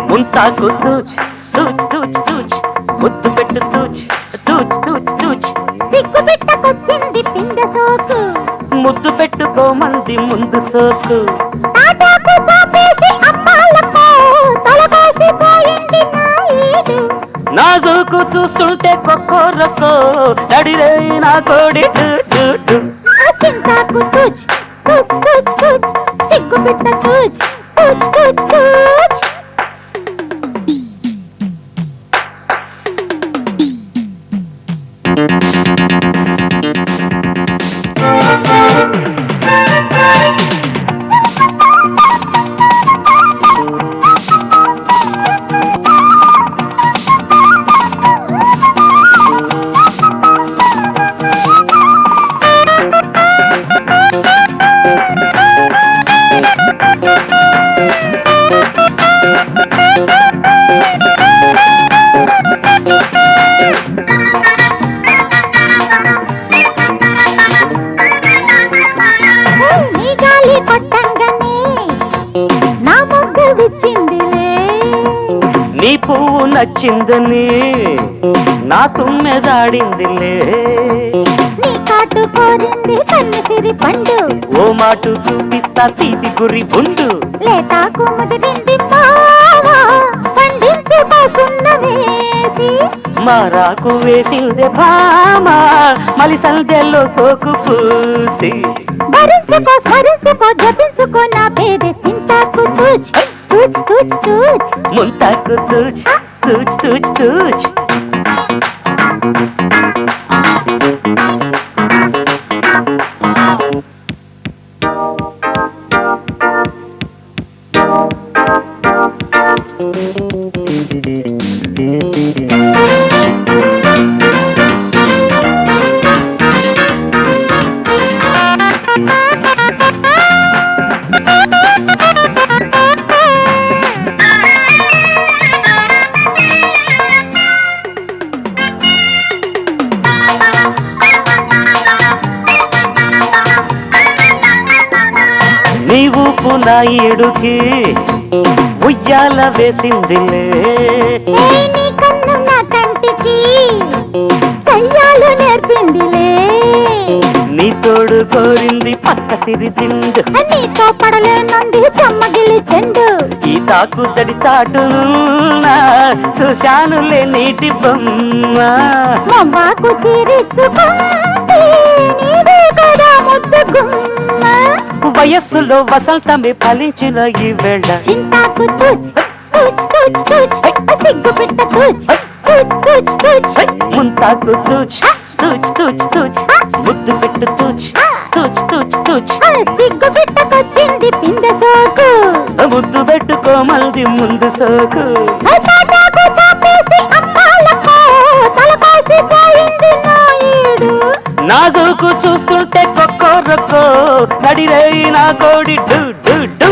ముంతాకు తూచ్ తూచ్ తూచ్ తూచ్ ముద్దు పెట్టు తూచ్ తూచ్ తూచ్ తూచ్ సిగ్గు పెట్టకొచ్చింది పిండ సోకు ముద్దు పెట్టుకోమంది ముందు సోకు తాటాకు చాపేసి అమ్మాలమ్మో తలకాసిపోయింది నాయుడు నాజుకు చూస్తుంటే కొక్కోరకో నడిరే నా కోడి చింతాకు తూచ్ తూచ్ తూచ్ తూచ్ సిగ్గు పెట్ట తూచ్ తూచ్ తూచ్ తూచ్ నీ పువ్వు నచ్చిందని నా తుమ్మెదాడిందిలే నీ కాటు కోరింది కన్నసిరి పండు ఓ మాటు చూపిస్తా తీపి గురి బుండు లేతాకు ముదిరింది మావా పండించుకోసున్న వేసి మారాకు వేసిందే భామా మలి సందెల్లో సోకు పూసి భరించుకో స్మరించుకో జపించుకో నా పేరు చింతాకు తూచ్ తూచ్ తూచ్ తూచ్ ముంతాకు తూచ్ తూచ్ తూచ్ తూచ్ నీ ఊపు నా ఏడుకి ఉయ్యాల వేసిందిలే నీ కన్ను నా కంటికి కయ్యాలు నేర్పిందిలే నీ తోడు కోరింది పక్క సిరి దిండు నీతో పడలేనుంది చెమ్మగిలి చెండు ఈ తాకుదడి చాటునున్నా చూశానులే నీటి బొమ్మ మొమ్మాకు చీరిచ్చుకుంటే నీదే కదా ముద్దు గుమ్మ వయస్సులో వసంతమే ఫలించిన ఈ వేళ చింతాకు తూచ్ తూచ్ తూచ్ తూచ్ సిగ్గు పెట్ట తూచ్ తూచ్ తూచ్ తూచ్ ముంతాకు తూచ్ తూచ్ తూచ్ తూచ్ ముద్దు పెట్టు తూచ్ తూచ్ తూచ్ తూచ్ సిగ్గు పెట్టకొచ్చింది పిందె సోకు ముద్దు పెట్టుకోమల్ది ముందు సోకు తాటాకు చాపేసి అమ్మాలమ్మో తలకాసిపోయింది నాయుడు నాజుకు చూస్తుంటే కొక్కోరకో నడిరే నా కోడి డు డు డు